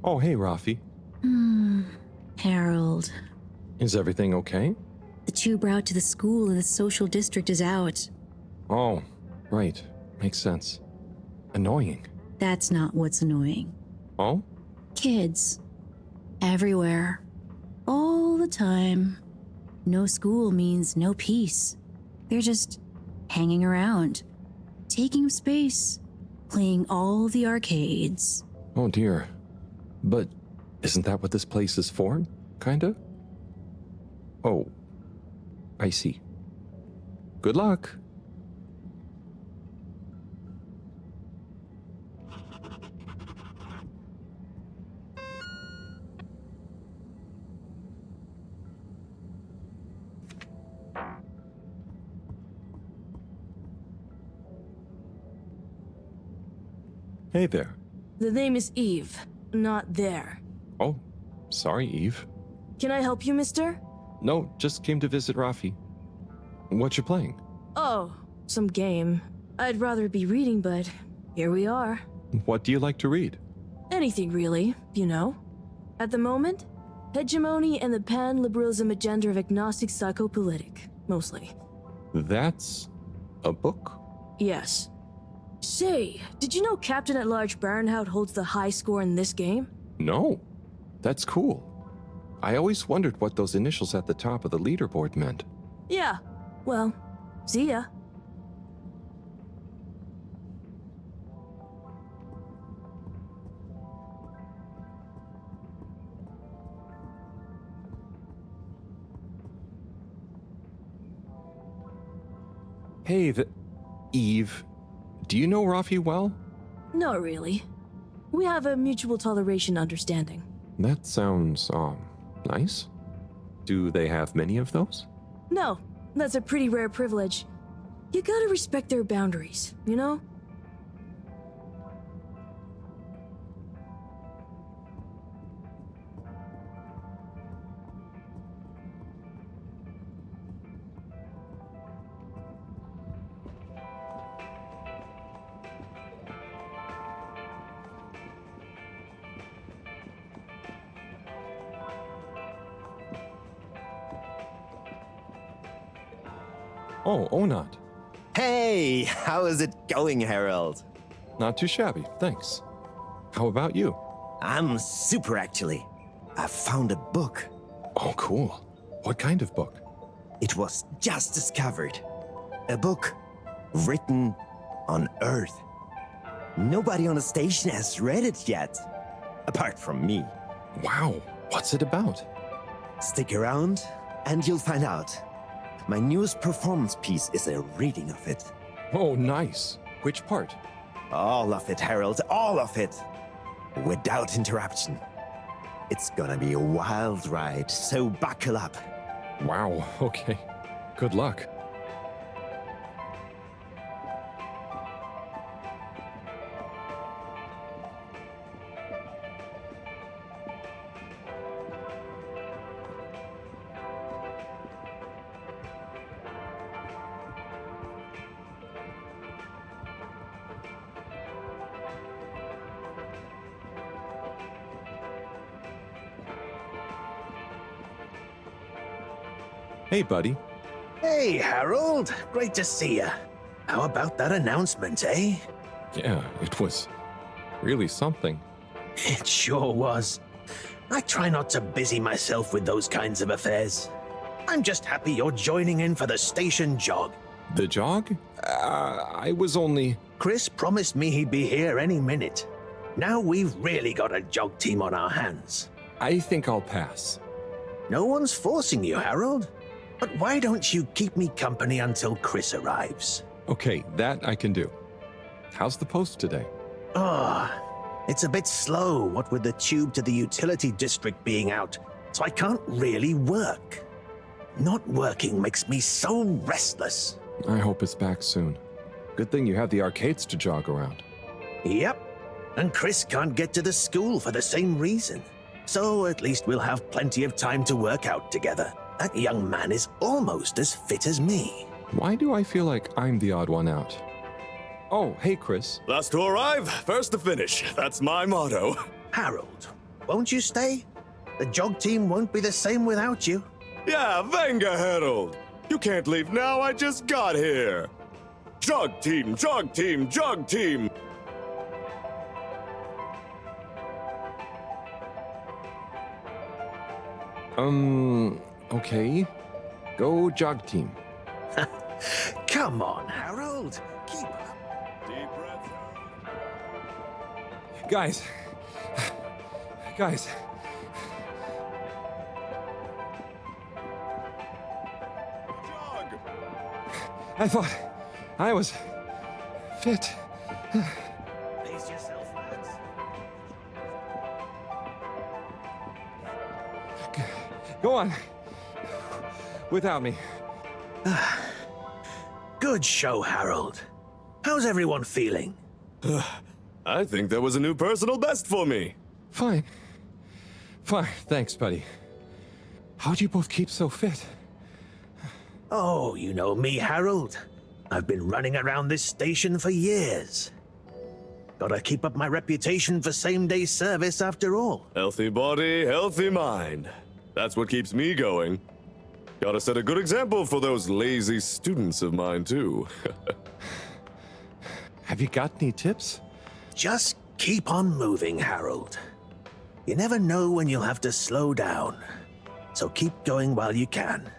Oh, hey, Rafi. Harold. Is everything okay? The tube route to the school in the social district is out. Oh, right. Makes sense. Annoying. That's not what's annoying. Oh? Kids. Everywhere. All the time. No school means no peace. They're just hanging around, taking up space, playing all the arcades. Oh dear. But isn't that what this place is for? Kinda? Oh. I see. Good luck. Hey there. The name is Eve, not there. Oh, sorry, Eve. Can I help you, mister? No, just came to visit Rafi. What you playing? Oh, some game. I'd rather be reading, but here we are. What do you like to read? Anything really, you know. At the moment, hegemony and the pan-liberalism agenda of agnostic psychopolitic, mostly. That's a book? Yes. Say, did you know Captain-at-Large Baronhout holds the high score in this game? No. That's cool. I always wondered what those initials at the top of the leaderboard meant. Yeah. Well, see ya. Hey, Eve. Do you know Rafi well? Not really. We have a mutual toleration understanding. That sounds, nice. Do they have many of those? No, that's a pretty rare privilege. You gotta respect their boundaries, you know? Oh, Onat. Hey, how is it going, Harold? Not too shabby, thanks. How about you? I'm super, actually. I found a book. Oh, cool. What kind of book? It was just discovered. A book written on Earth. Nobody on the station has read it yet, apart from me. Wow, what's it about? Stick around, and you'll find out. My newest performance piece is a reading of it. Oh, nice. Which part? All of it, Harold, all of it. Without interruption. It's gonna be a wild ride, so buckle up. Wow, okay. Good luck. Hey, buddy. Hey, Harold. Great to see ya. How about that announcement, eh? Yeah, it was really something. It sure was. I try not to busy myself with those kinds of affairs. I'm just happy you're joining in for the station jog. The jog? I was only... Chris promised me he'd be here any minute. Now we've really got a jog team on our hands. I think I'll pass. No one's forcing you, Harold. But why don't you keep me company until Chris arrives? Okay, that I can do. How's the post today? It's a bit slow, what with the tube to the utility district being out, so I can't really work. Not working makes me so restless. I hope it's back soon. Good thing you have the arcades to jog around. Yep, and Chris can't get to the school for the same reason. So at least we'll have plenty of time to work out together. That young man is almost as fit as me. Why do I feel like I'm the odd one out? Oh, hey, Chris. Last to arrive, first to finish. That's my motto. Harold, Won't you stay? The jog team won't be the same without you. Yeah, venga, Harold. You can't leave now, I just got here. Jog team, jog team, jog team. Okay. Go jog team. Come on, Harold. Keep up. Deep breath, Harold. Guys. Guys. Jog. I thought I was fit. Pace yourself, lads. Go on. Without me. Good show, Harold. How's everyone feeling? I think that was a new personal best for me. Fine. Fine. Thanks, buddy. How'd you both keep so fit? Oh, you know me, Harold. I've been running around this station for years. Gotta keep up my reputation for same-day service after all. Healthy body, healthy mind. That's what keeps me going. Gotta set a good example for those lazy students of mine, too. Have you got any tips? Just keep on moving, Harold. You never know when you'll have to slow down. So keep going while you can.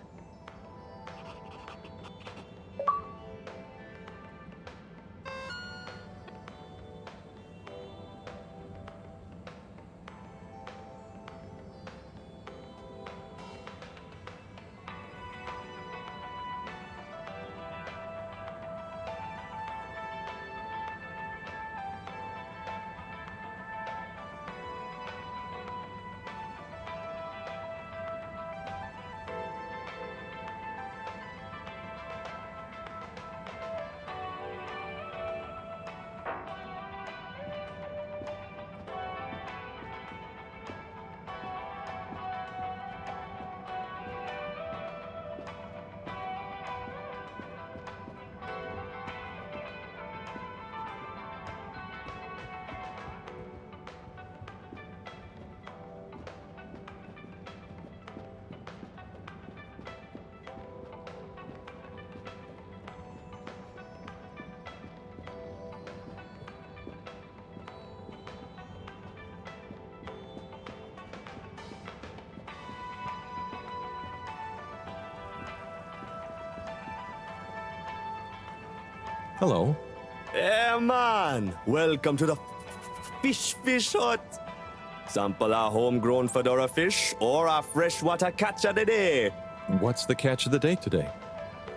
Hello. Yeah, man. Welcome to the fish hut. Sample a homegrown fedora fish or a freshwater catch of the day. What's the catch of the day today?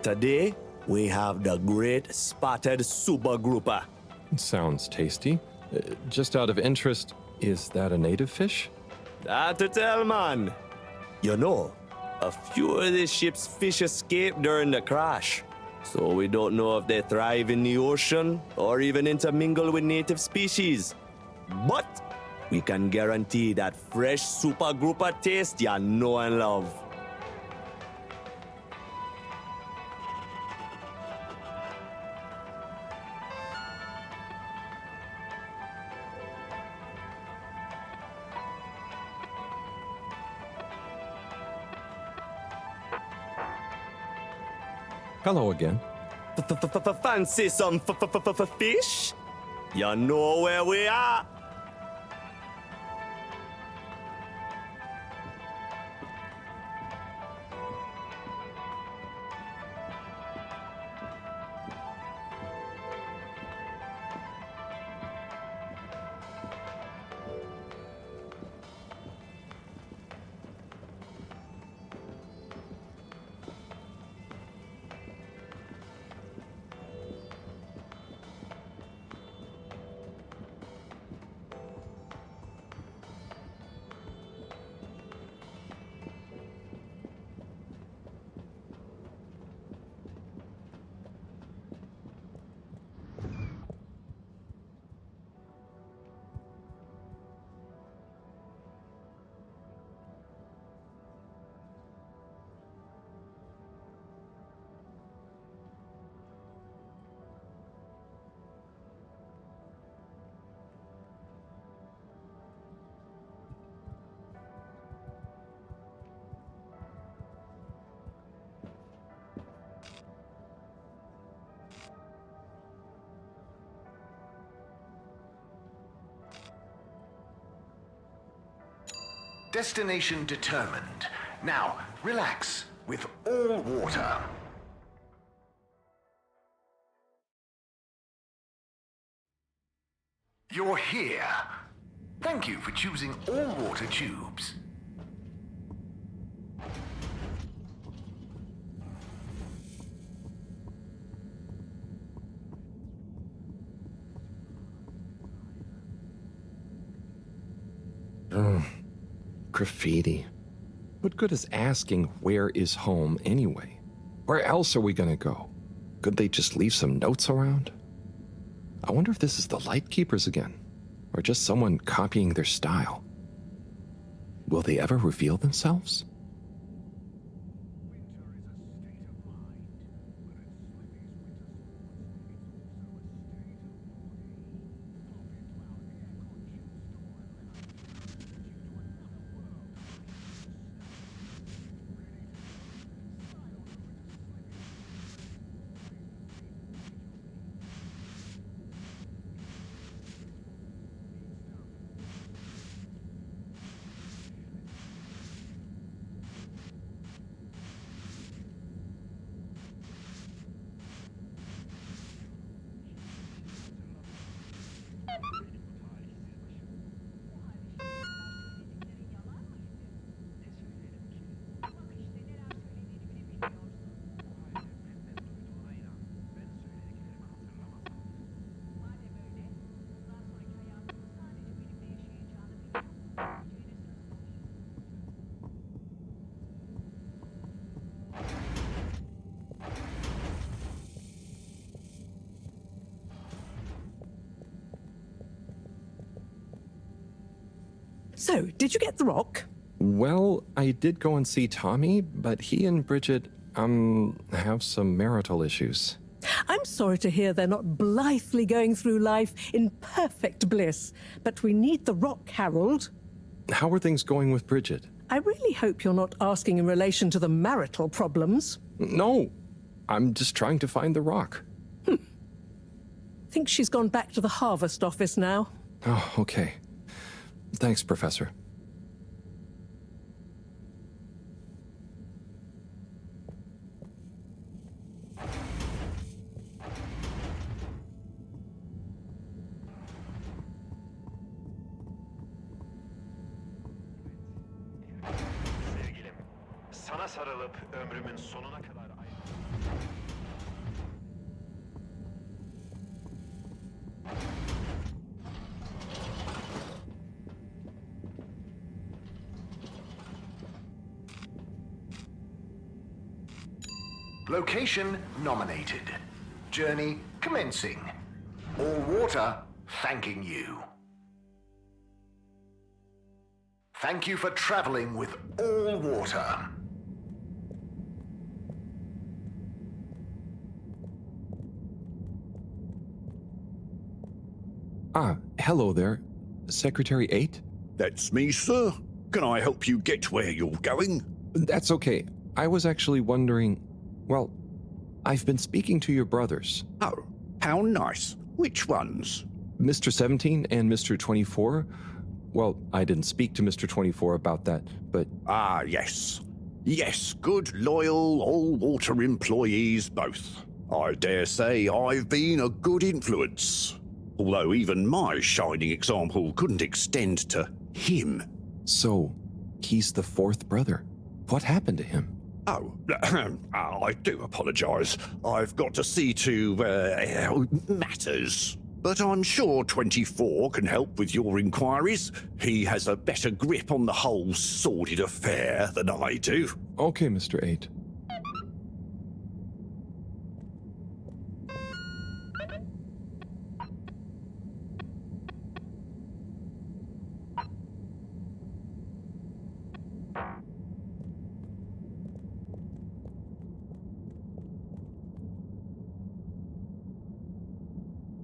Today, we have the great spotted super grouper. Sounds tasty. Just out of interest, is that a native fish? That to tell, man. You know, a few of the ship's fish escaped during the crash. So we don't know if they thrive in the ocean or even intermingle with native species. But we can guarantee that fresh super grouper taste you know and love. Hello again. Fancy some fish? You know where we are. Destination determined. Now, relax with all water. You're here. Thank you for choosing all water tubes. Graffiti. What good is asking where is home anyway? Where else are we gonna go? Could they just leave some notes around? I wonder if this is the Lightkeepers again, or just someone copying their style. Will they ever reveal themselves? So, did you get the rock? Well, I did go and see Tommy, but he and Bridget, have some marital issues. I'm sorry to hear they're not blithely going through life in perfect bliss, but we need the rock, Harold. How are things going with Bridget? I really hope you're not asking in relation to the marital problems. No, I'm just trying to find the rock. Think she's gone back to the harvest office now. Oh, okay. Thanks, Professor. Sevgilim, sana sarılıp ömrümün sonuna kadar Location nominated. Journey commencing. All water thanking you. Thank you for traveling with all water. Hello there. Secretary 8? That's me, sir. Can I help you get where you're going? That's okay. I was actually wondering... Well, I've been speaking to your brothers. Oh, how nice. Which ones? Mr. 17 and Mr. 24. Well, I didn't speak to Mr. 24 about that, but... Ah, yes. Yes, good, loyal, all-water employees both. I dare say I've been a good influence. Although even my shining example couldn't extend to him. So, he's the fourth brother. What happened to him? Oh, I do apologise. I've got to see to matters. But I'm sure 24 can help with your inquiries. He has a better grip on the whole sordid affair than I do. Okay, Mr. 8.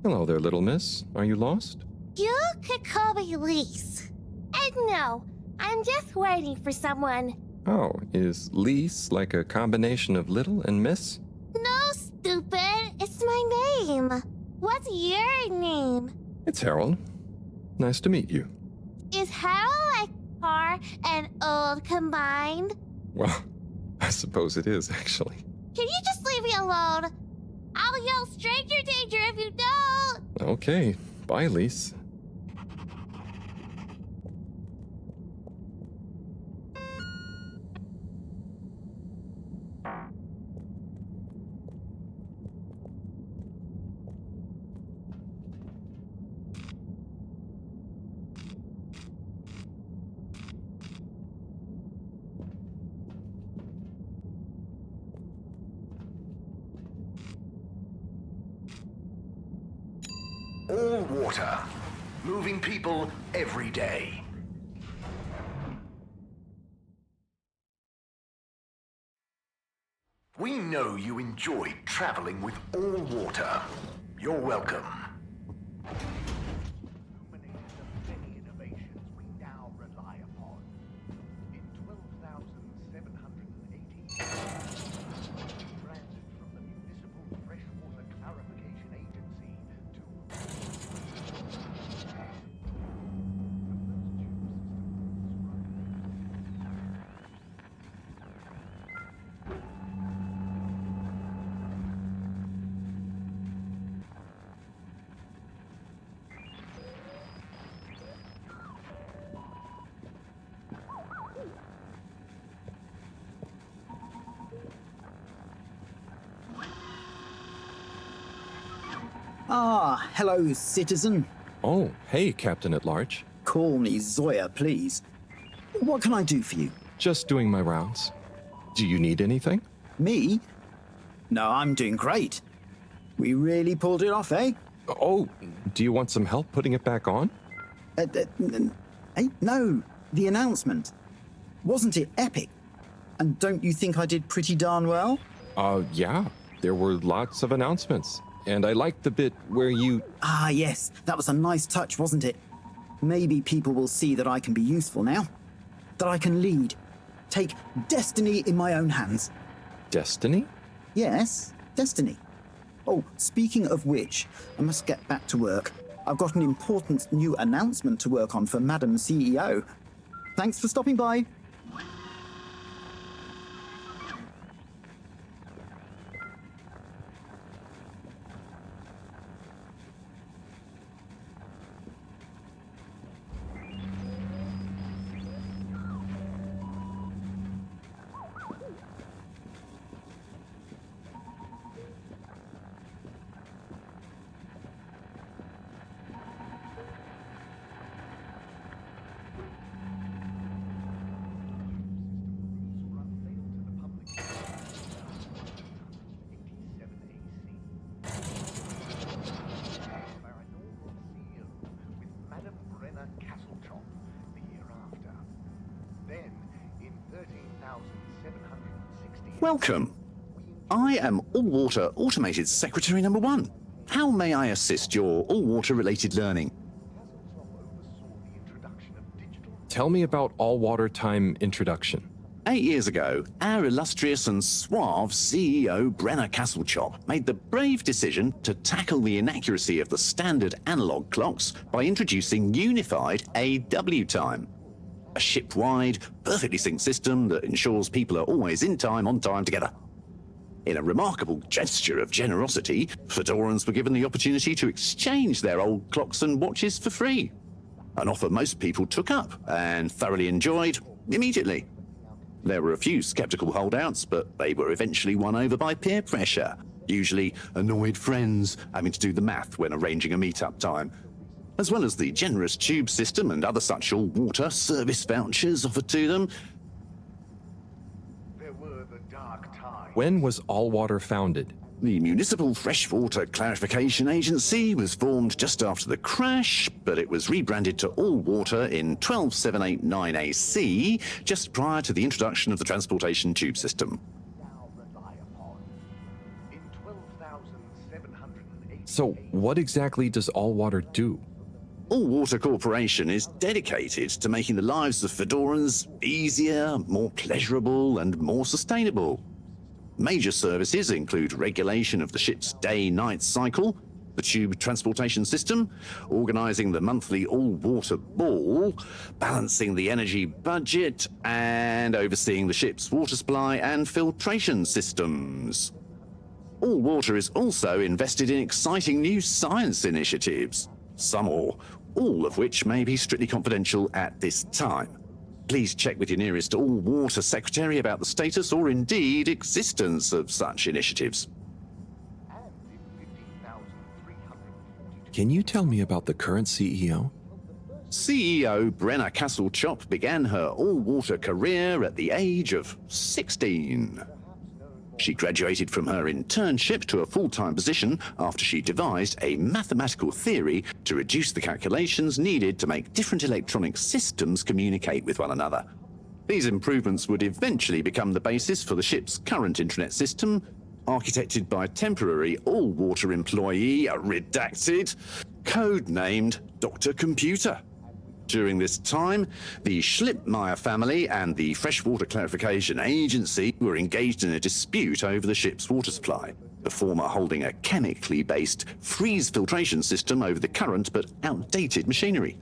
Hello there, little miss. Are you lost? You could call me Lise. And no, I'm just waiting for someone. Oh, is Lise like a combination of little and miss? No, stupid. It's my name. What's your name? It's Harold. Nice to meet you. Is Harold like Par and old combined? Well, I suppose it is, actually. Can you just leave me alone? I'll yell stranger danger if you don't! Okay, bye, Lise. All water. Moving people every day. We know you enjoyed traveling with all water. You're welcome. Many innovations we now rely upon. In 12,780 transit from the Municipal Freshwater Clarification Agency to Ah, hello, citizen. Oh, hey, Captain at Large. Call me Zoya, please. What can I do for you? Just doing my rounds. Do you need anything? Me? No, I'm doing great. We really pulled it off, eh? Oh, do you want some help putting it back on? No, the announcement. Wasn't it epic? And don't you think I did pretty darn well? Yeah. There were lots of announcements. And I liked the bit where you... Ah, yes. That was a nice touch, wasn't it? Maybe people will see that I can be useful now. That I can lead. Take destiny in my own hands. Destiny? Yes, destiny. Oh, speaking of which, I must get back to work. I've got an important new announcement to work on for Madam CEO. Thanks for stopping by. Welcome. I am All-Water Automated Secretary number 1. How may I assist your all-water related learning? Tell me about all-water time introduction. 8 years ago, our illustrious and suave CEO Brenner Castlechop made the brave decision to tackle the inaccuracy of the standard analog clocks by introducing unified AW time. A ship-wide, perfectly synced system that ensures people are always in time, on time together. In a remarkable gesture of generosity, Fedorans were given the opportunity to exchange their old clocks and watches for free. An offer most people took up and thoroughly enjoyed immediately. There were a few skeptical holdouts, but they were eventually won over by peer pressure, usually annoyed friends having to do the math when arranging a meet-up time, as well as the generous tube system and other such all-water service vouchers offered to them. There were the dark times. When was All-Water founded? The Municipal Freshwater Clarification Agency was formed just after the crash, but it was rebranded to All-Water in 12789 AC, just prior to the introduction of the transportation tube system. So, what exactly does All-Water do? All-Water Corporation is dedicated to making the lives of Fedorans easier, more pleasurable, and more sustainable. Major services include regulation of the ship's day-night cycle, the tube transportation system, organising the monthly all-water ball, balancing the energy budget, and overseeing the ship's water supply and filtration systems. All Water is also invested in exciting new science initiatives, some or all of which may be strictly confidential at this time. Please check with your nearest All Water secretary about the status or indeed existence of such initiatives. Can you tell me about the current CEO? CEO Brenna Castlechop began her all-water career at the age of 16. She graduated from her internship to a full-time position after she devised a mathematical theory to reduce the calculations needed to make different electronic systems communicate with one another. These improvements would eventually become the basis for the ship's current internet system, architected by temporary all-water employee, redacted, codenamed Dr. Computer. During this time, the Schlippmeyer family and the Freshwater Clarification Agency were engaged in a dispute over the ship's water supply, the former holding a chemically based freeze filtration system over the current but outdated machinery.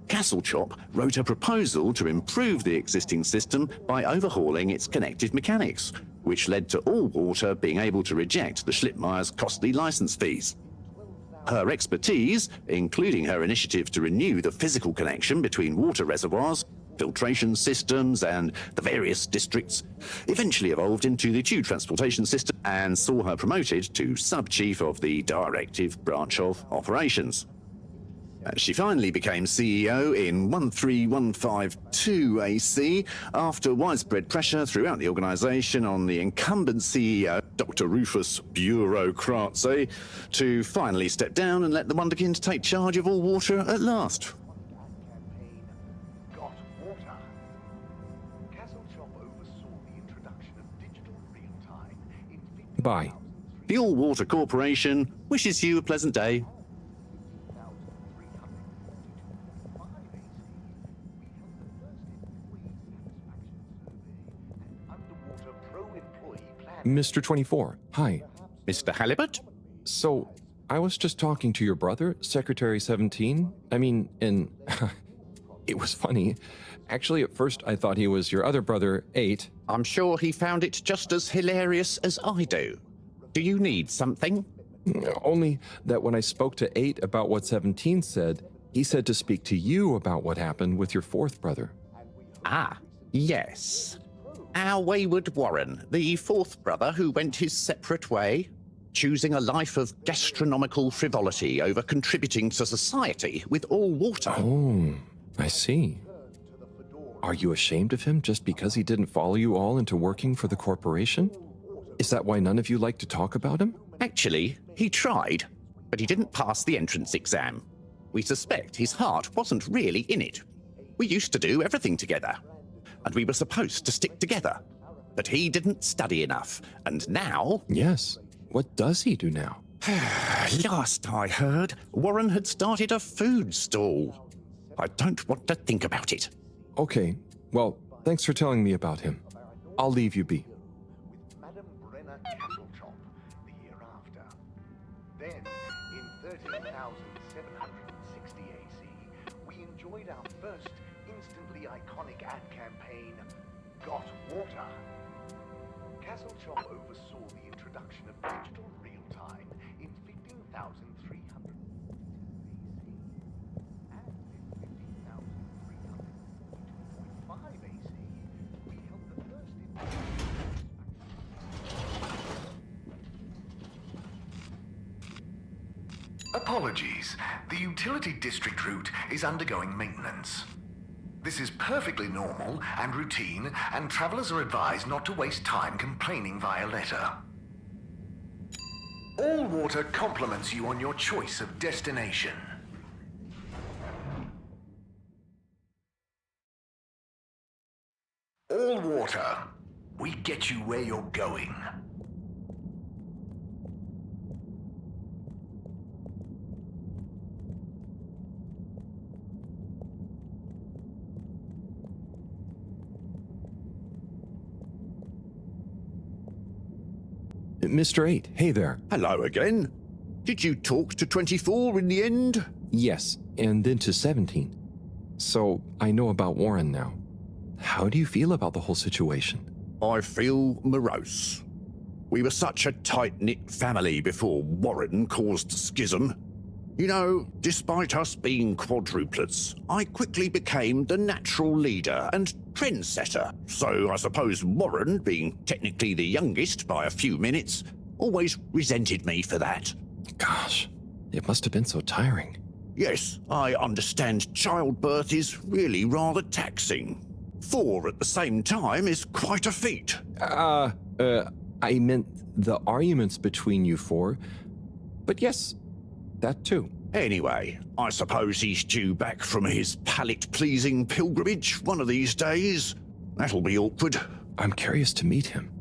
Castlechop wrote a proposal to improve the existing system by overhauling its connected mechanics, which led to All Water being able to reject the Schlippmeyer's costly license fees. Her expertise, including her initiative to renew the physical connection between water reservoirs, filtration systems, and the various districts, eventually evolved into the tube transportation system and saw her promoted to sub-chief of the directive branch of operations. She finally became CEO in 13152 AC after widespread pressure throughout the organisation on the incumbent CEO, Dr. Rufus Bureaucratze, to finally step down and let the Wonderkind take charge of All Water at last. Bye. The All Water Corporation wishes you a pleasant day. Mr. 24, hi. Mr. Halibut? So, I was just talking to your brother, Secretary 17. And it was funny. Actually, at first I thought he was your other brother, 8. I'm sure he found it just as hilarious as I do. Do you need something? Only that when I spoke to 8 about what 17 said, he said to speak to you about what happened with your 4th brother. Ah, yes. Our wayward Warren, the 4th brother who went his separate way, choosing a life of gastronomical frivolity over contributing to society with All Water. Oh, I see. Are you ashamed of him just because he didn't follow you all into working for the corporation? Is that why none of you like to talk about him? Actually, he tried, but he didn't pass the entrance exam. We suspect his heart wasn't really in it. We used to do everything together, and we were supposed to stick together. But he didn't study enough, and now... Yes. What does he do now? Last I heard, Warren had started a food stall. I don't want to think about it. Okay. Well, thanks for telling me about him. I'll leave you be. With Madame Brenna Castlechop the year after. Then, in 13,760 AC, we enjoyed our first instantly iconic ad campaign, Got Water. Castlechop oversaw the introduction of digital real-time in 15,300 and in 15,345 AC, we held the first Apologies. The utility district route is undergoing maintenance. This is perfectly normal and routine, and travelers are advised not to waste time complaining via letter. All Water compliments you on your choice of destination. All Water. We get you where you're going. Mr. 8, hey there. Hello again. Did you talk to 24 in the end? Yes, and then to 17. So I know about Warren now. How do you feel about the whole situation? I feel morose. We were such a tight-knit family before Warren caused a schism. You know, despite us being quadruplets, I quickly became the natural leader and trendsetter. So I suppose Warren, being technically the youngest by a few minutes, always resented me for that. Gosh, it must have been so tiring. Yes, I understand childbirth is really rather taxing. 4 at the same time is quite a feat. I meant the arguments between you 4. But yes, that too. Anyway, I suppose he's due back from his palate-pleasing pilgrimage one of these days. That'll be awkward. I'm curious to meet him.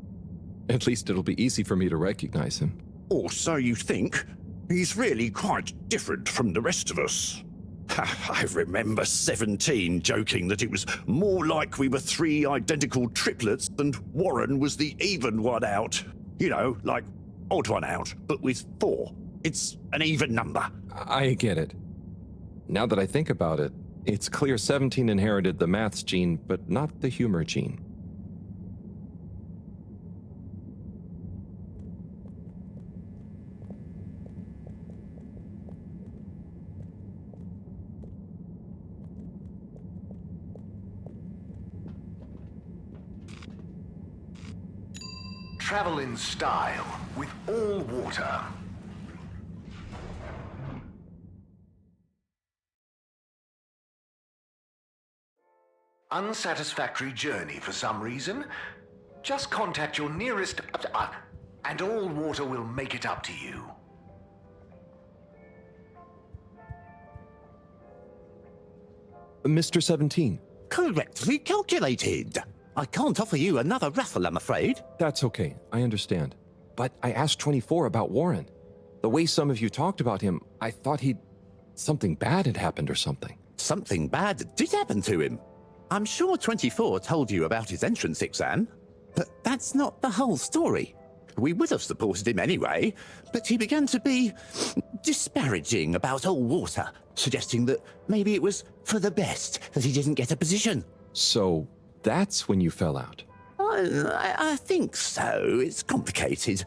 At least it'll be easy for me to recognize him. Or so you think. He's really quite different from the rest of us. I remember 17 joking that it was more like we were 3 identical triplets and Warren was the even one out. You know, like odd one out, but with 4. It's an even number. I get it. Now that I think about it, it's clear 17 inherited the maths gene, but not the humor gene. Travel in style with all water. Unsatisfactory journey for some reason? Just contact your nearest... and all water will make it up to you. Mr. 17. Correctly calculated. I can't offer you another raffle, I'm afraid. That's okay, I understand. But I asked 24 about Warren. The way some of you talked about him, I thought something bad had happened or something. Something bad did happen to him. I'm sure 24 told you about his entrance exam, but that's not the whole story. We would have supported him anyway, but he began to be disparaging about all water, suggesting that maybe it was for the best that he didn't get a position. So that's when you fell out? I think so. It's complicated.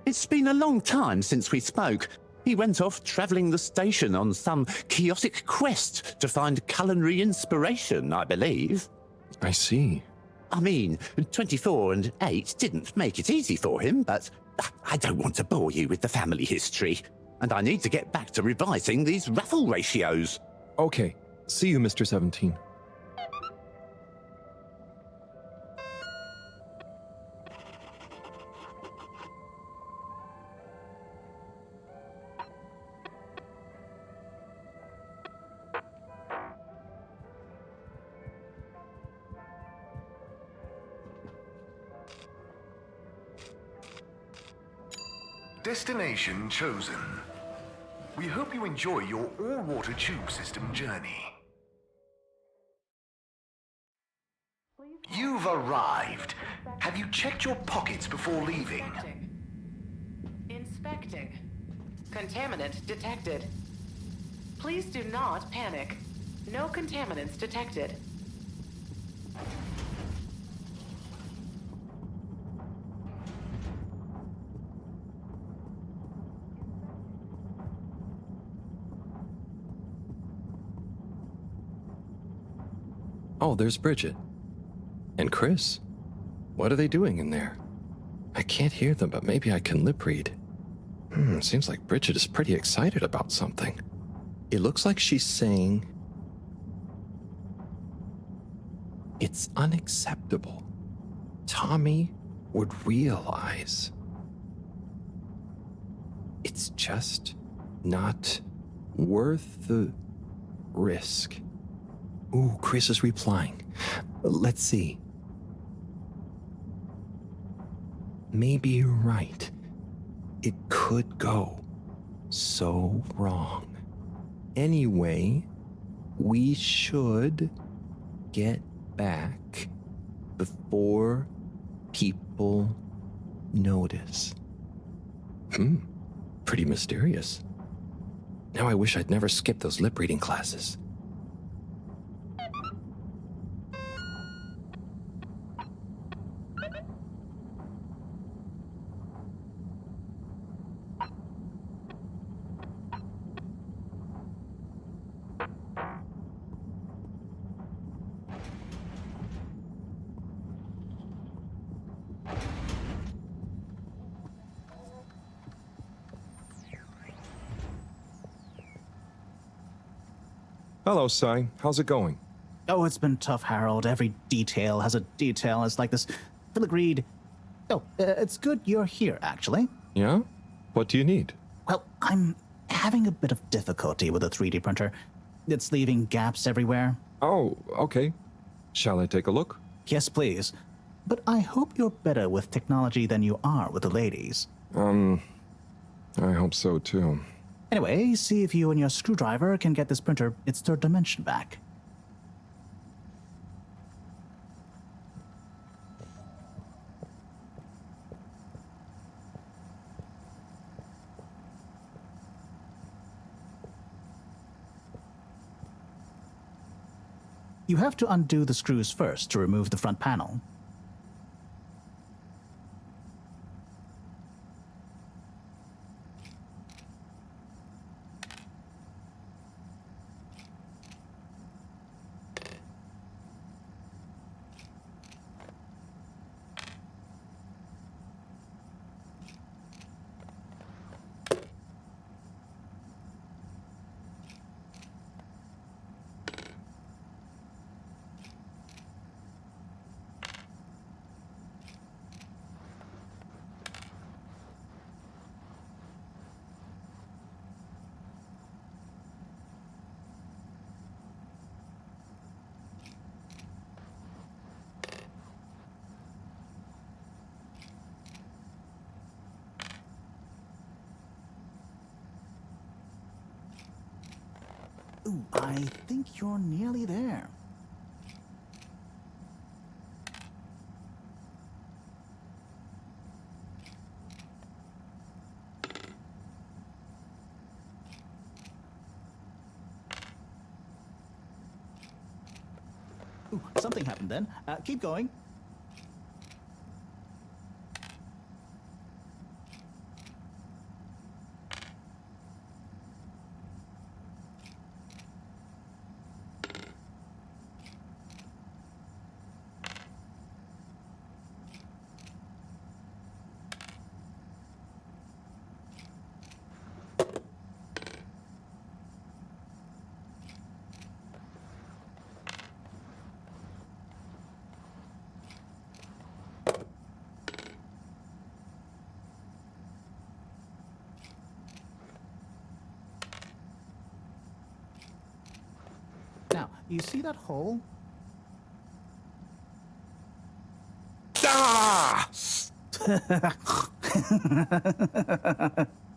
It's been a long time since we spoke. He went off travelling the station on some chaotic quest to find culinary inspiration, I believe. I see. I mean, 24 and 8 didn't make it easy for him, but I don't want to bore you with the family history. And I need to get back to revising these raffle ratios. Okay. See you, Mr. 17. Destination chosen. We hope you enjoy your all-water tube system journey. You've arrived. Have you checked your pockets before leaving? Inspecting. Contaminant detected. Please do not panic. No contaminants detected. Oh, there's Bridget. And Chris. What are they doing in there? I can't hear them, but maybe I can lip read. Seems like Bridget is pretty excited about something. It looks like she's saying... It's unacceptable. Tommy would realize. It's just not worth the risk. Ooh, Chris is replying. Let's see. Maybe you're right. It could go so wrong. Anyway, we should get back before people notice. Pretty mysterious. Now I wish I'd never skipped those lip reading classes. Hello, Sai. How's it going? Oh, it's been tough, Harold. Every detail has a detail. It's like this filigreed. Oh, it's good you're here, actually. Yeah? What do you need? Well, I'm having a bit of difficulty with a 3D printer. It's leaving gaps everywhere. Oh, okay. Shall I take a look? Yes, please. But I hope you're better with technology than you are with the ladies. I hope so, too. Anyway, see if you and your screwdriver can get this printer its third dimension back. You have to undo the screws first to remove the front panel. Ooh, I think you're nearly there. Ooh, something happened then. Keep going. Now, you see that hole? Ah!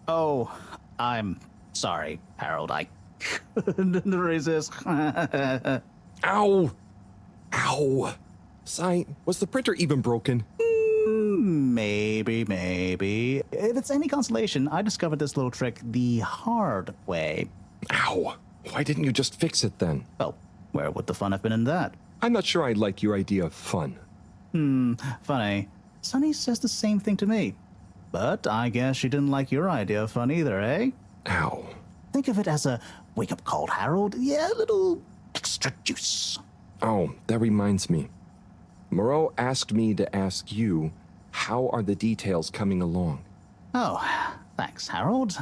Oh, I'm sorry, Harold. I couldn't resist. Ow! Ow! Sai, was the printer even broken? Maybe. If it's any consolation, I discovered this little trick the hard way. Ow! Why didn't you just fix it then? Well, where would the fun have been in that? I'm not sure I like your idea of fun. Funny. Sunny says the same thing to me. But I guess she didn't like your idea of fun either, eh? Ow. Think of it as a wake-up call, Harold. Yeah, a little extra juice. Oh, that reminds me. Moreau asked me to ask you, how are the details coming along? Oh, thanks, Harold.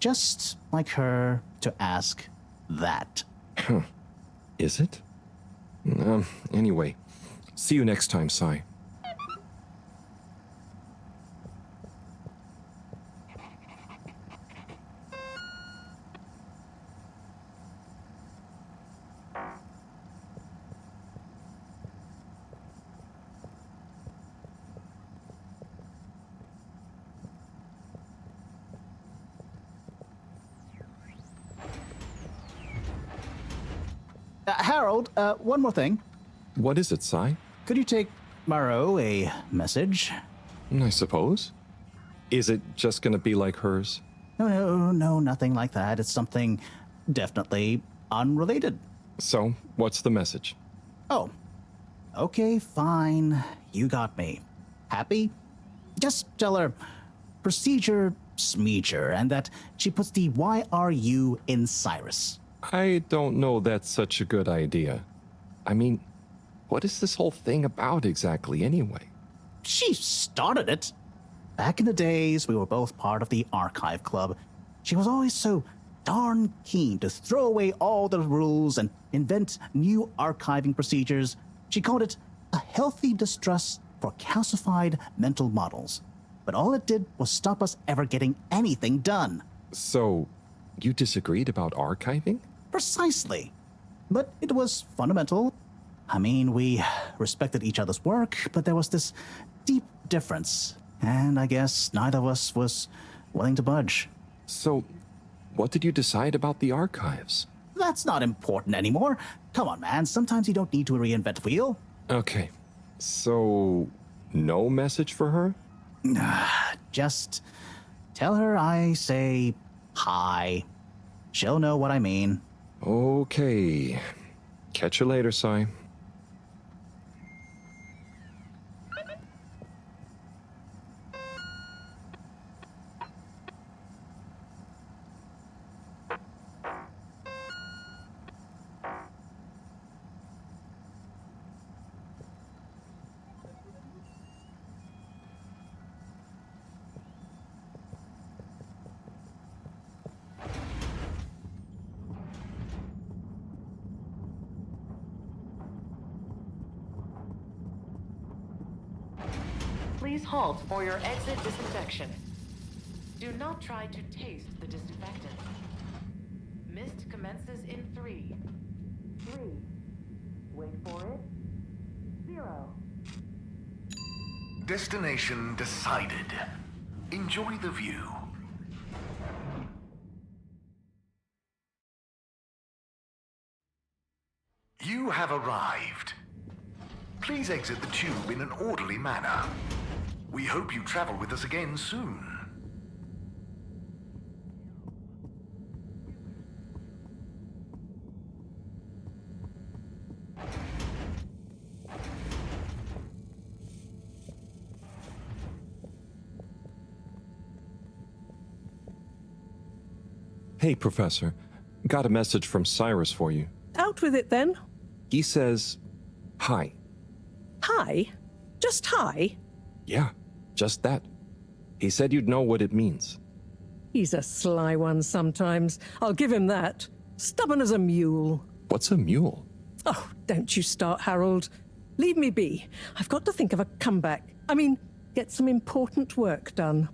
Just like her to ask that. Huh. Is it? Anyway, see you next time, Sai. Harold, one more thing. What is it, Sai? Could you take Moreau a message? I suppose. Is it just gonna be like hers? No, nothing like that. It's something definitely unrelated. So, what's the message? Oh, okay, fine. You got me. Happy? Just tell her procedure smeeger and that she puts the YRU in Cyrus. I don't know that's such a good idea. I mean, what is this whole thing about exactly anyway? She started it. Back in the days, we were both part of the archive club. She was always so darn keen to throw away all the rules and invent new archiving procedures. She called it a healthy distrust for calcified mental models. But all it did was stop us ever getting anything done. So, you disagreed about archiving? Precisely. But it was fundamental. I mean, we respected each other's work, but there was this deep difference. And I guess neither of us was willing to budge. So, what did you decide about the archives? That's not important anymore. Come on, man. Sometimes you don't need to reinvent the wheel. Okay. So, no message for her? Just tell her I say hi. She'll know what I mean. Okay. Catch you later, Sai. Please halt for your exit disinfection. Do not try to taste the disinfectant. Mist commences in 3. 3. Wait for it. 0. Destination decided. Enjoy the view. You have arrived. Please exit the tube in an orderly manner. We hope you travel with us again soon. Hey, Professor. Got a message from Cyrus for you. Out with it then. He says, hi. Hi? Just hi? Yeah, just that. He said you'd know what it means. He's a sly one sometimes. I'll give him that. Stubborn as a mule. What's a mule? Oh, don't you start, Harold. Leave me be. I've got to think of a comeback. I mean, get some important work done.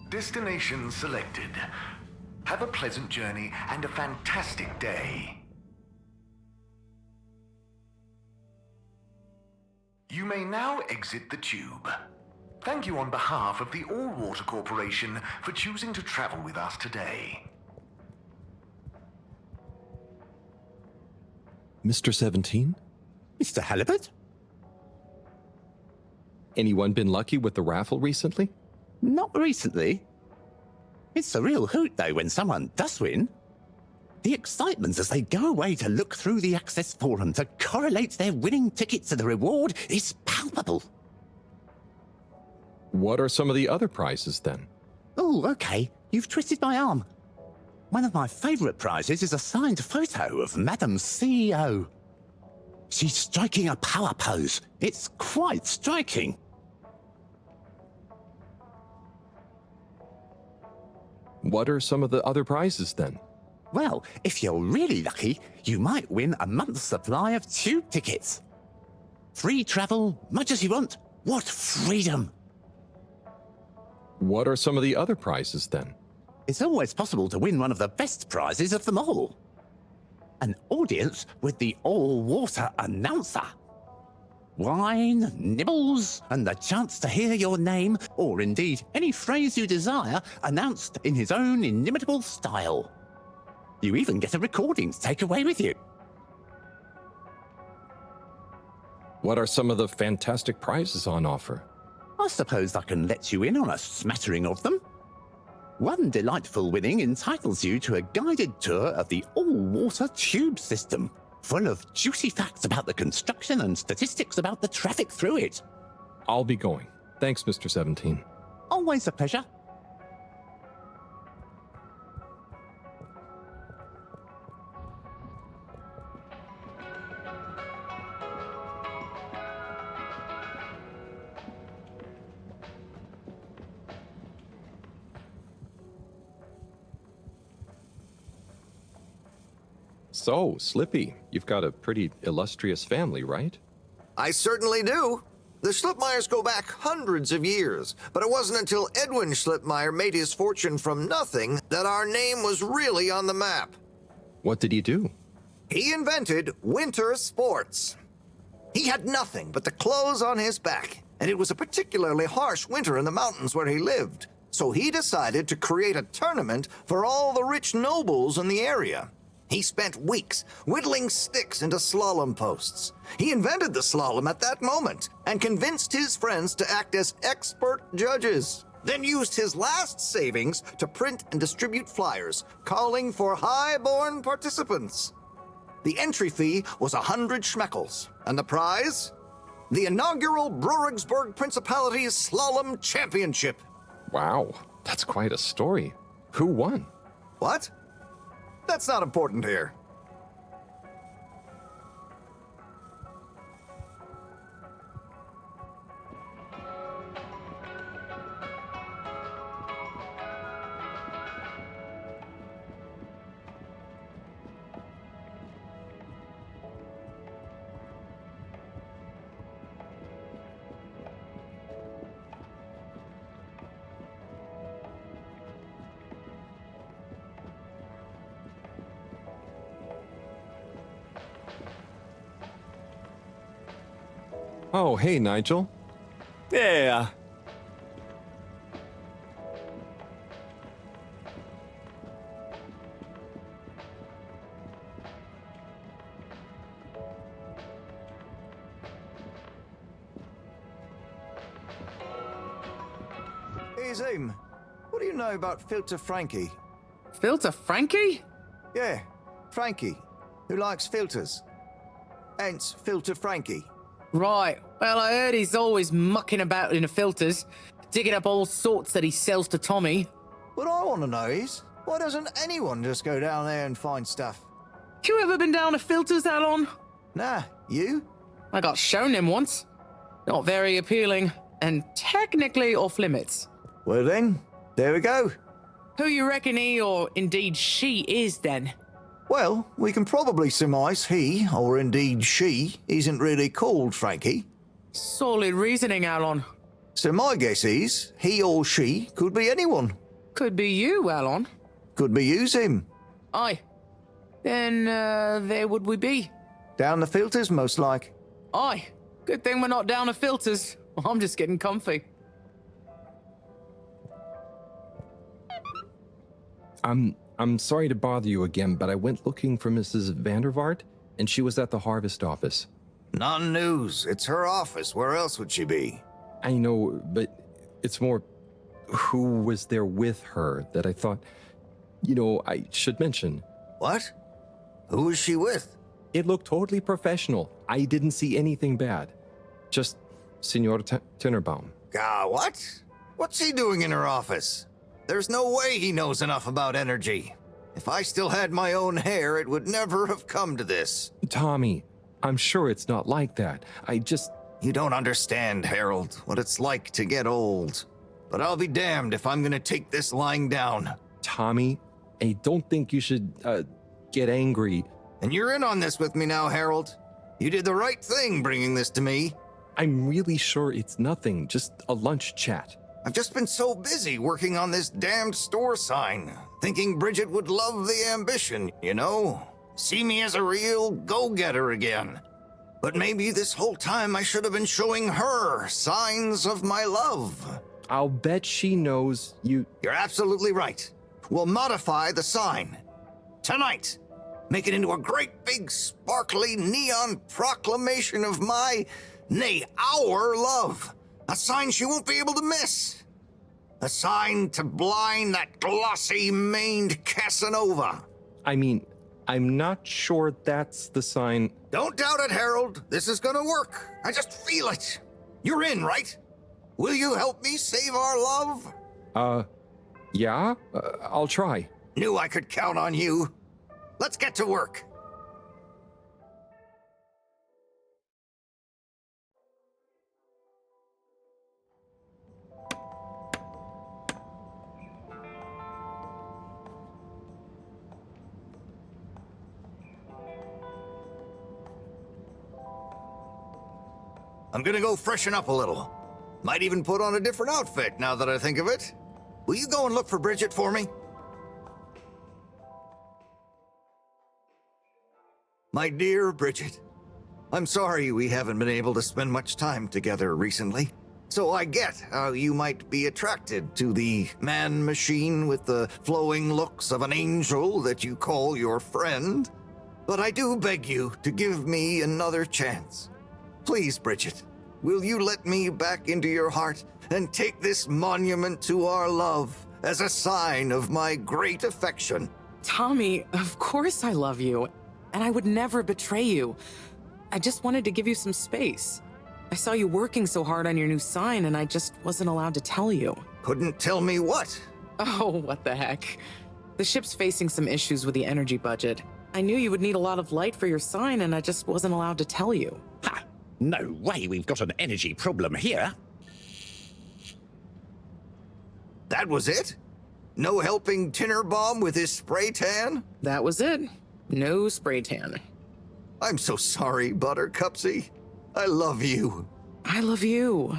Destination selected. Have a pleasant journey and a fantastic day. You may now exit the tube. Thank you on behalf of the All-Water Corporation for choosing to travel with us today. Mr. 17? Mr. Halibut? Anyone been lucky with the raffle recently? Not recently. It's a real hoot, though, when someone does win. The excitement as they go away to look through the access forum to correlate their winning ticket to the reward is palpable. What are some of the other prizes, then? Oh, okay. You've twisted my arm. One of my favourite prizes is a signed photo of Madam CEO. She's striking a power pose. It's quite striking. What are some of the other prizes, then? Well, if you're really lucky, you might win a month's supply of tube tickets. Free travel, much as you want, What freedom! What are some of the other prizes then? It's always possible to win one of the best prizes of them all. An audience with the all-water announcer. Wine, nibbles, and the chance to hear your name, or indeed any phrase you desire, announced in his own inimitable style. You even get a recording to take away with you. What are some of the fantastic prizes on offer? I suppose I can let you in on a smattering of them. One delightful winning entitles you to a guided tour of the all-water tube system, full of juicy facts about the construction and statistics about the traffic through it. I'll be going. Thanks, Mr. 17. Always a pleasure. So, Slippy, you've got a pretty illustrious family, right? I certainly do. The Schlipmeyers go back hundreds of years, but it wasn't until Edwin Schlipmeyer made his fortune from nothing that our name was really on the map. What did he do? He invented winter sports. He had nothing but the clothes on his back, and it was a particularly harsh winter in the mountains where he lived. So he decided to create a tournament for all the rich nobles in the area. He spent weeks whittling sticks into slalom posts. He invented the slalom at that moment and convinced his friends to act as expert judges. Then used his last savings to print and distribute flyers calling for high-born participants. The entry fee was 100 schmeckles, and the prize? The inaugural Brurigsburg Principality's Slalom Championship. Wow, that's quite a story. Who won? What? That's not important here. Oh, hey, Nigel. Yeah. Hey, Zoom. What do you know about Filter Frankie? Filter Frankie? Yeah, Frankie, who likes filters. Hence, Filter Frankie. Right. Well, I heard he's always mucking about in the filters, digging up all sorts that he sells to Tommy. What I want to know is, why doesn't anyone just go down there and find stuff? You ever been down to filters, Alon? Nah, you? I got shown them once. Not very appealing, and technically off limits. Well then, there we go. Who you reckon he, or indeed she, is then? Well, we can probably surmise he, or indeed she, isn't really called Frankie. Solid reasoning, Alon. So my guess is, he or she could be anyone. Could be you, Alon. Could be you, Zim. Aye. Then, there would we be? Down the filters, most like. Aye. Good thing we're not down to filters. I'm just getting comfy. I'm sorry to bother you again, but I went looking for Mrs. Vandervaart, and she was at the harvest office. Non news. It's her office. Where else would she be? I know, but it's more who was there with her that I thought, I should mention. What? Who was she with? It looked totally professional. I didn't see anything bad. Just Senor Tinnerbaum. What? What's he doing in her office? There's no way he knows enough about energy. If I still had my own hair, it would never have come to this. Tommy, I'm sure it's not like that. You don't understand, Harold, what it's like to get old. But I'll be damned if I'm gonna take this lying down. Tommy, I don't think you should, get angry. And you're in on this with me now, Harold. You did the right thing bringing this to me. I'm really sure it's nothing, just a lunch chat. I've just been so busy working on this damned store sign, thinking Bridget would love the ambition, you know? See me as a real go-getter again. But maybe this whole time I should have been showing her signs of my love. I'll bet she knows you... You're absolutely right. We'll modify the sign. Tonight. Make it into a great big sparkly neon proclamation of my, nay, our love. A sign she won't be able to miss. A sign to blind that glossy-maned Casanova. I mean, I'm not sure that's the sign... Don't doubt it, Harold. This is gonna work. I just feel it. You're in, right? Will you help me save our love? Yeah? I'll try. Knew I could count on you. Let's get to work. I'm gonna go freshen up a little. Might even put on a different outfit now that I think of it. Will you go and look for Bridget for me? My dear Bridget, I'm sorry we haven't been able to spend much time together recently. So I get how you might be attracted to the man-machine with the flowing looks of an angel that you call your friend. But I do beg you to give me another chance. Please, Bridget, will you let me back into your heart and take this monument to our love as a sign of my great affection? Tommy, of course I love you, and I would never betray you. I just wanted to give you some space. I saw you working so hard on your new sign, and I just wasn't allowed to tell you. Couldn't tell me what? Oh, what the heck. The ship's facing some issues with the energy budget. I knew you would need a lot of light for your sign, and I just wasn't allowed to tell you. Ha! No way we've got an energy problem here. That was it? No helping Tinnerbomb with his spray tan? That was it. No spray tan. I'm so sorry, Buttercupsy. I love you. I love you.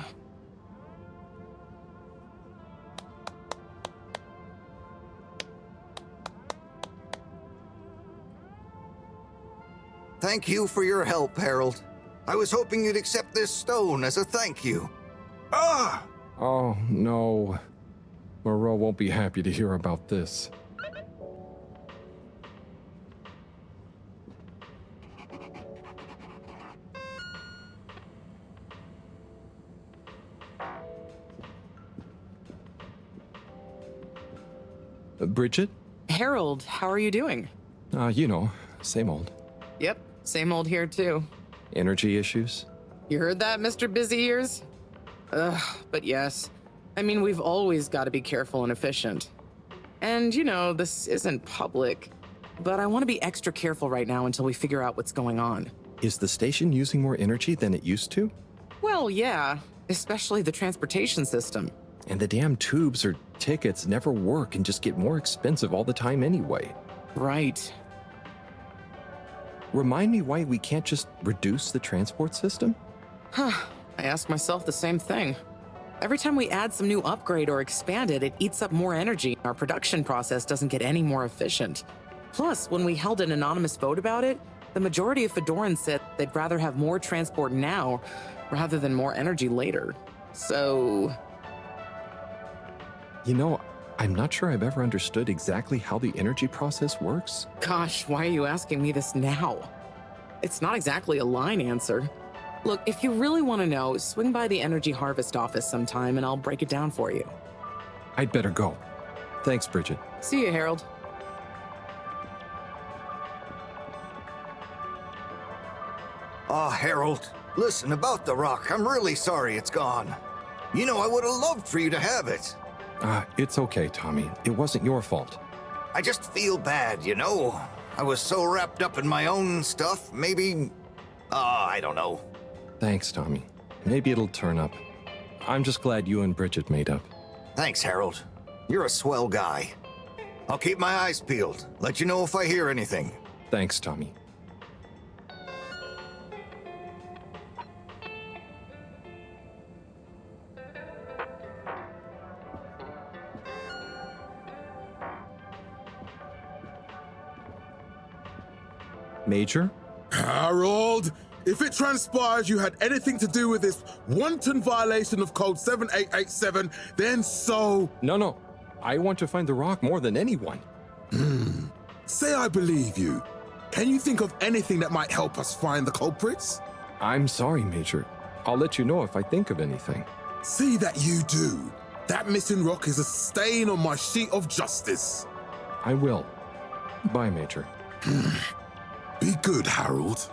Thank you for your help, Harold. I was hoping you'd accept this stone as a thank you. Ah! Oh, no. Moreau won't be happy to hear about this. Bridget? Harold, how are you doing? You know, same old. Yep, same old here too. Energy issues? You heard that, Mr. Busy Ears? But yes. I mean, we've always got to be careful and efficient. And, you know, this isn't public, but I want to be extra careful right now until we figure out what's going on. Is the station using more energy than it used to? Well, yeah, especially the transportation system. And the damn tubes or tickets never work and just get more expensive all the time anyway. Right. Remind me why we can't just reduce the transport system? Huh. I ask myself the same thing. Every time we add some new upgrade or expand it, it eats up more energy. Our production process doesn't get any more efficient. Plus, when we held an anonymous vote about it, the majority of Fedorans said they'd rather have more transport now rather than more energy later. So... You know, I'm not sure I've ever understood exactly how the energy process works. Gosh, why are you asking me this now? It's not exactly a line answer. Look, if you really want to know, swing by the Energy Harvest office sometime and I'll break it down for you. I'd better go. Thanks, Bridget. See you, Harold. Ah, Harold, listen, about the rock, I'm really sorry it's gone. You know, I would have loved for you to have it. It's okay, Tommy. It wasn't your fault. I just feel bad, you know? I was so wrapped up in my own stuff, maybe... I don't know. Thanks, Tommy. Maybe it'll turn up. I'm just glad you and Bridget made up. Thanks, Harold. You're a swell guy. I'll keep my eyes peeled. Let you know if I hear anything. Thanks, Tommy. Major? Harold, if it transpires you had anything to do with this wanton violation of Code 7887, then so... No. I want to find the rock more than anyone. Say I believe you. Can you think of anything that might help us find the culprits? I'm sorry, Major. I'll let you know if I think of anything. See that you do. That missing rock is a stain on my sheet of justice. I will. Bye, Major. Be good, Harold.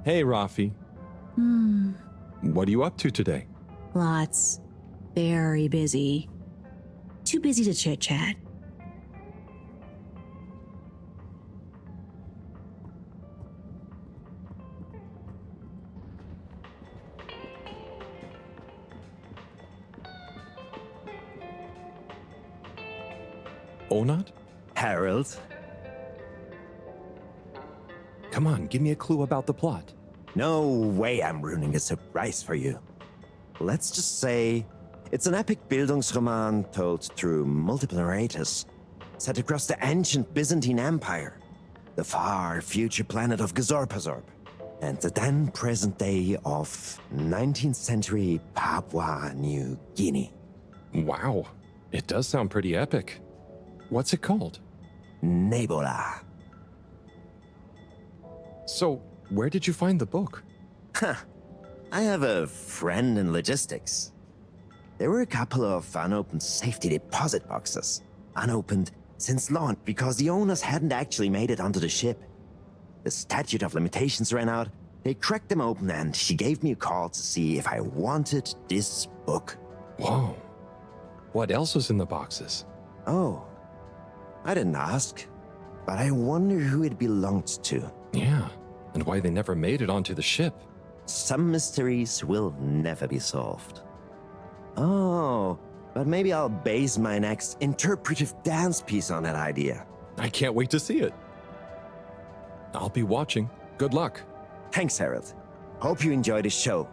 Hey, Rafi. What are you up to today? Lots. Very busy. Too busy to chit-chat. Onat? Harold? Come on, give me a clue about the plot. No way I'm ruining a surprise for you. Let's just say it's an epic Bildungsroman told through multiple narrators, set across the ancient Byzantine Empire, the far future planet of Gazorpazorp, and the then present day of 19th century Papua New Guinea. Wow, it does sound pretty epic. What's it called? Nebola. So, where did you find the book? I have a friend in logistics. There were a couple of unopened safety deposit boxes. Unopened since launch because the owners hadn't actually made it onto the ship. The statute of limitations ran out, they cracked them open and she gave me a call to see if I wanted this book. Whoa. What else was in the boxes? Oh, I didn't ask, but I wonder who it belonged to. Yeah, and why they never made it onto the ship. Some mysteries will never be solved. Oh, but maybe I'll base my next interpretive dance piece on that idea. I can't wait to see it. I'll be watching. Good luck. Thanks, Harold. Hope you enjoy the show.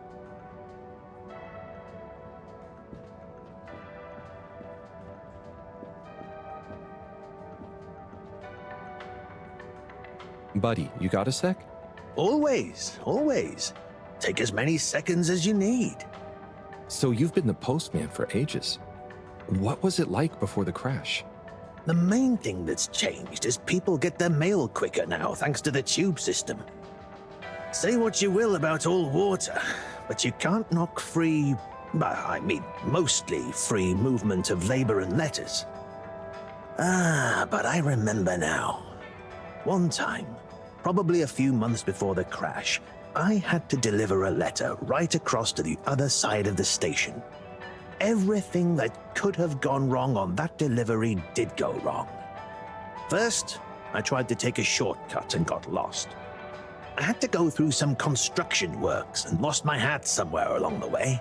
Buddy, you got a sec? Always, always. Take as many seconds as you need. So you've been the postman for ages. What was it like before the crash? The main thing that's changed is people get their mail quicker now, thanks to the tube system. Say what you will about all water, but you can't knock free, mostly free movement of labor and letters. But I remember now. One time, probably a few months before the crash, I had to deliver a letter right across to the other side of the station. Everything that could have gone wrong on that delivery did go wrong. First, I tried to take a shortcut and got lost. I had to go through some construction works and lost my hat somewhere along the way.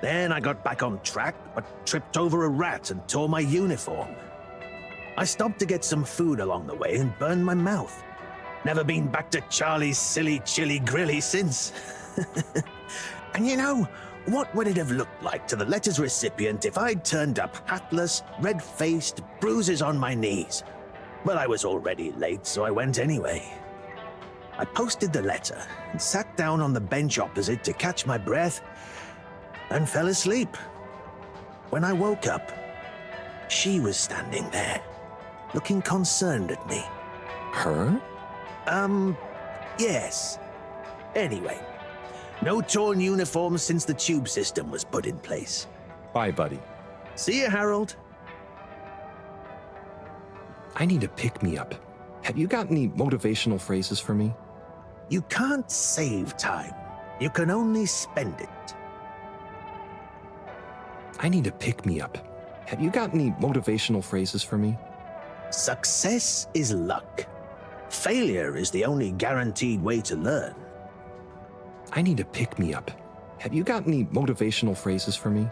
Then I got back on track, but tripped over a rat and tore my uniform. I stopped to get some food along the way and burned my mouth. Never been back to Charlie's silly chili grilly since. And you know, what would it have looked like to the letter's recipient if I'd turned up hatless, red-faced, bruises on my knees? But I was already late, so I went anyway. I posted the letter and sat down on the bench opposite to catch my breath and fell asleep. When I woke up, she was standing there, looking concerned at me. Her? Yes. Anyway, no torn uniforms since the tube system was put in place. Bye, buddy. See you, Harold. I need a pick-me-up. Have you got any motivational phrases for me? You can't save time. You can only spend it. I need a pick-me-up. Have you got any motivational phrases for me? Success is luck. Failure is the only guaranteed way to learn. I need a pick-me-up. Have you got any motivational phrases for me?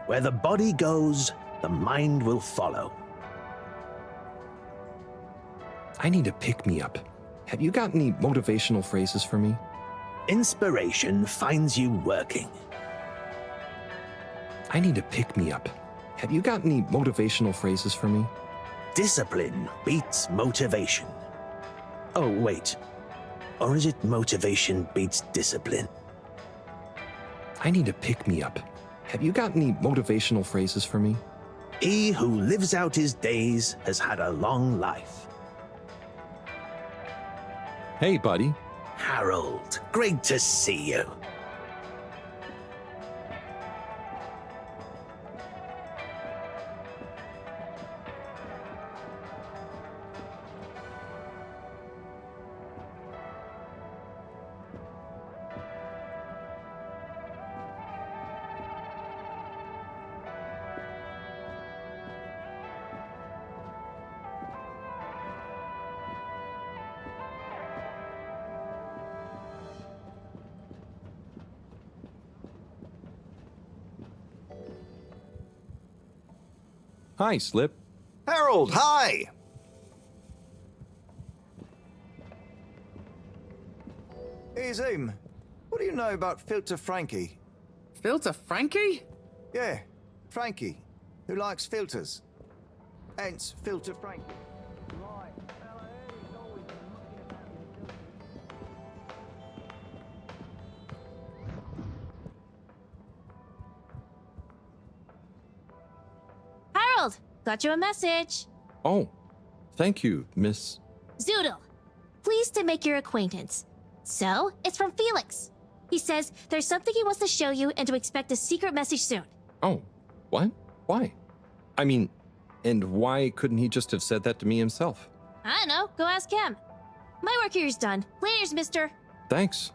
Where the body goes, the mind will follow. I need a pick-me-up. Have you got any motivational phrases for me? Inspiration finds you working. I need a pick-me-up. Have you got any motivational phrases for me? Discipline beats motivation. Oh, wait. Or is it motivation beats discipline? I need a pick-me-up. Have you got any motivational phrases for me? He who lives out his days has had a long life. Hey, buddy. Harold, great to see you. Hi, Slip. Harold, hi! Hey, Zoom. What do you know about Filter Frankie? Filter Frankie? Yeah, Frankie, who likes filters. Hence, Filter Frankie. Harold, got you a message. Oh, thank you, Miss... Zoodle, pleased to make your acquaintance. So, it's from Felix. He says there's something he wants to show you and to expect a secret message soon. Oh, what? Why? I mean, and why couldn't he just have said that to me himself? I don't know, go ask him. My work here's done. Laters, mister. Thanks.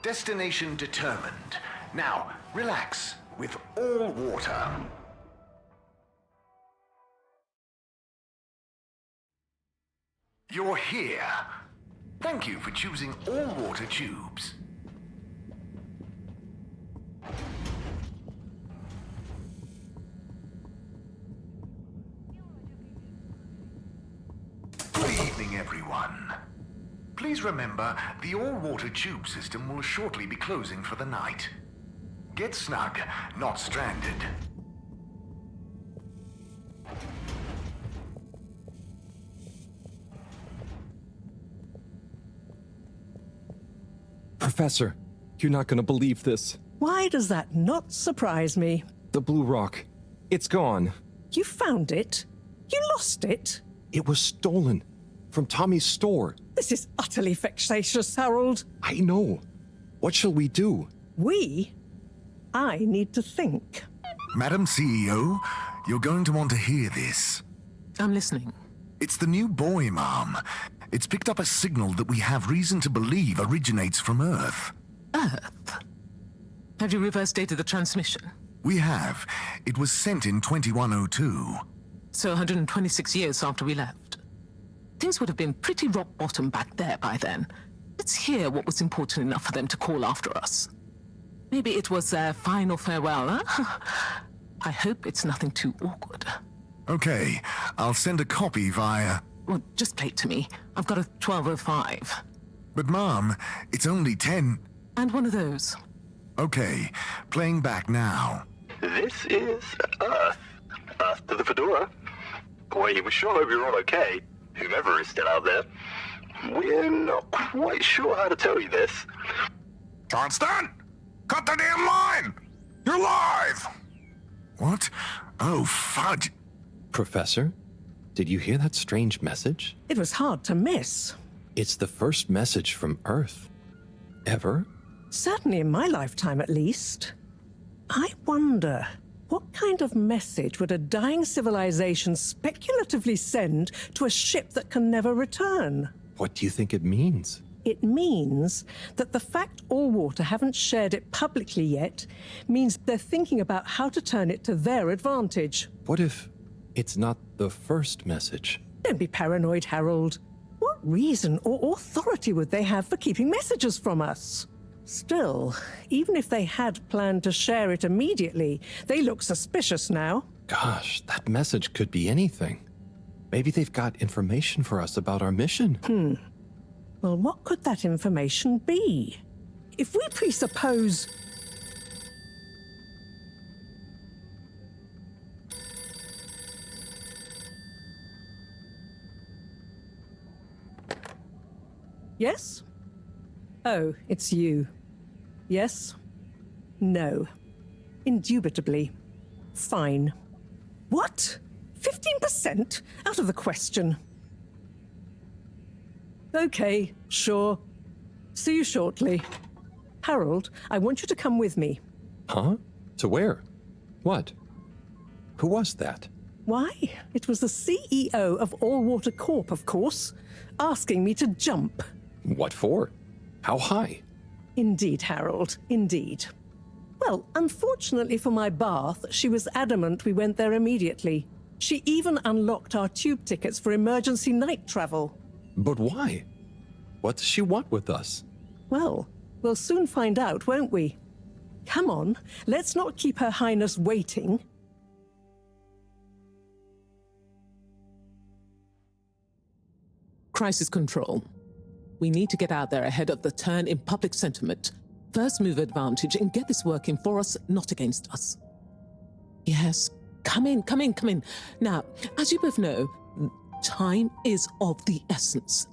Destination determined. Now, relax with all water. You're here. Thank you for choosing all water tubes. Good evening, everyone. Please remember, the all-water tube system will shortly be closing for the night. Get snug, not stranded. Professor, you're not gonna believe this. Why does that not surprise me? The blue rock. It's gone. You found it? You lost it? It was stolen. From Tommy's store. This is utterly vexatious, Harold. I know. What shall we do? We? I need to think. Madam CEO, you're going to want to hear this. I'm listening. It's the new buoy, Mom. It's picked up a signal that we have reason to believe originates from Earth. Earth? Have you reverse dated the transmission? We have. It was sent in 2102. So 126 years after we left. Things would have been pretty rock bottom back there by then. Let's hear what was important enough for them to call after us. Maybe it was their final farewell, huh? I hope it's nothing too awkward. Okay, I'll send a copy via... Well, just play it to me. I've got a 1205. But Mom, it's only 10... And one of those. Okay, playing back now. This is Earth. Earth to the Fedora. We sure hope you're all okay, whomever is still out there. We're not quite sure how to tell you this. Johnston! Cut the damn line! You're live! What? Oh, fudge. Professor, did you hear that strange message? It was hard to miss. It's the first message from Earth. Ever? Certainly in my lifetime, at least. I wonder, what kind of message would a dying civilization speculatively send to a ship that can never return? What do you think it means? It means that the fact Allwater haven't shared it publicly yet means they're thinking about how to turn it to their advantage. What if it's not the first message? Don't be paranoid, Harold. What reason or authority would they have for keeping messages from us? Still, even if they had planned to share it immediately, they look suspicious now. Gosh, that message could be anything. Maybe they've got information for us about our mission. Well, what could that information be? If we presuppose... Yes? Oh, it's you. Yes? No. Indubitably. Fine. What? 15%? Out of the question. Okay, sure. See you shortly. Harold, I want you to come with me. Huh? To where? What? Who was that? Why, it was the CEO of Allwater Corp, of course, asking me to jump. What for? How high? Indeed, Harold, indeed. Well, unfortunately for my bath, she was adamant we went there immediately. She even unlocked our tube tickets for emergency night travel. But why? What does she want with us? Well, we'll soon find out, won't we? Come on, let's not keep Her Highness waiting. Crisis control. We need to get out there ahead of the turn in public sentiment. First move advantage and get this working for us, not against us. Yes, come in. Now, as you both know, time is of the essence.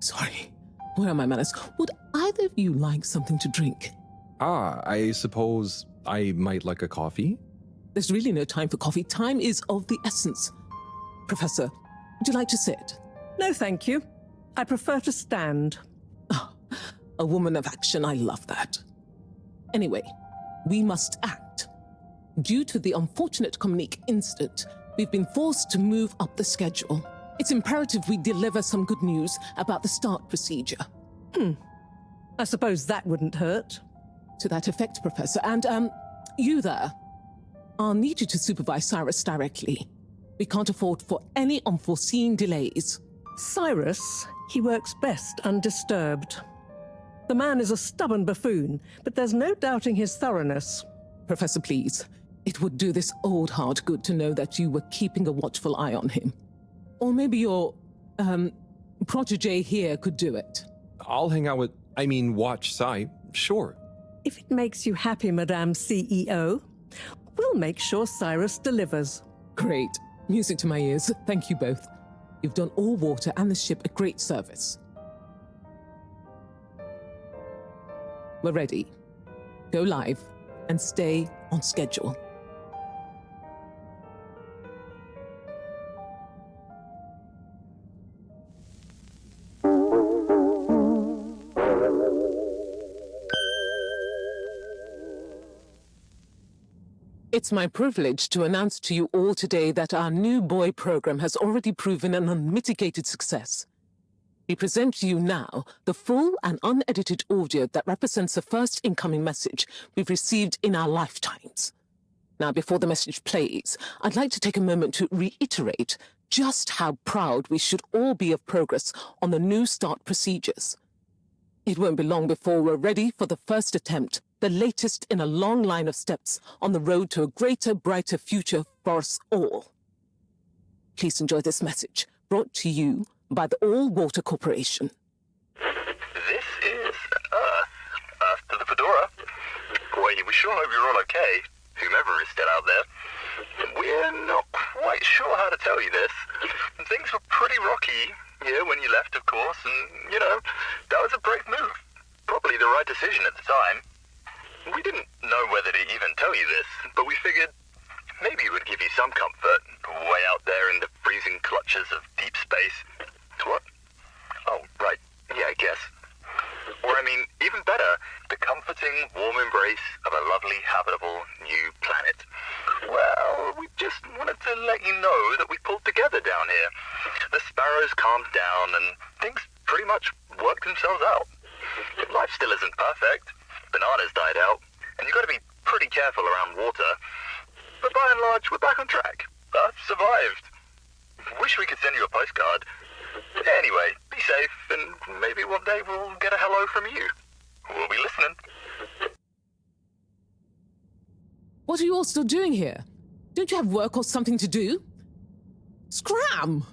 Sorry, where are my manners? Would either of you like something to drink? I suppose I might like a coffee? There's really no time for coffee. Time is of the essence. Professor, would you like to sit? No, thank you. I prefer to stand. Oh, a woman of action, I love that. Anyway, we must act. Due to the unfortunate Communique incident, we've been forced to move up the schedule. It's imperative we deliver some good news about the start procedure. I suppose that wouldn't hurt. To that effect, Professor. And, you there. I'll need you to supervise Cyrus directly. We can't afford for any unforeseen delays. Cyrus, he works best undisturbed. The man is a stubborn buffoon, but there's no doubting his thoroughness. Professor, please. It would do this old heart good to know that you were keeping a watchful eye on him. Or maybe your, protege here could do it. I'll hang out with, watch Cy, sure. If it makes you happy, Madame CEO, we'll make sure Cyrus delivers. Great. Music to my ears. Thank you both. You've done Allwater and the ship a great service. We're ready. Go live and stay on schedule. It's my privilege to announce to you all today that our new boy program has already proven an unmitigated success. We present to you now the full and unedited audio that represents the first incoming message we've received in our lifetimes. Now, before the message plays, I'd like to take a moment to reiterate just how proud we should all be of progress on the new start procedures. It won't be long before we're ready for the first attempt, the latest in a long line of steps on the road to a greater, brighter future for us all. Please enjoy this message, brought to you by the Allwater Corporation. This is Earth. Earth to the Fedora. We sure hope you're all okay, whomever is still out there. We're not quite sure how to tell you this. Things were pretty rocky here when you left, of course, and, that was a brave move. Probably the right decision at the time. We didn't know whether to even tell you this, but we figured maybe it would give you some comfort, way out there in the freezing clutches of deep space. What? Oh, right. Yeah, I guess. Or, even better, the comforting, warm embrace of a lovely, habitable new planet. Well, we just wanted to let you know that we pulled together down here. The sparrows calmed down, and things pretty much worked themselves out. Life still isn't perfect. Bananas died out, and you gotta be pretty careful around water. But by and large, we're back on track. I've survived. Wish we could send you a postcard. Anyway, be safe, and maybe one day we'll get a hello from you. We'll be listening. What are you all still doing here? Don't you have work or something to do? Scram!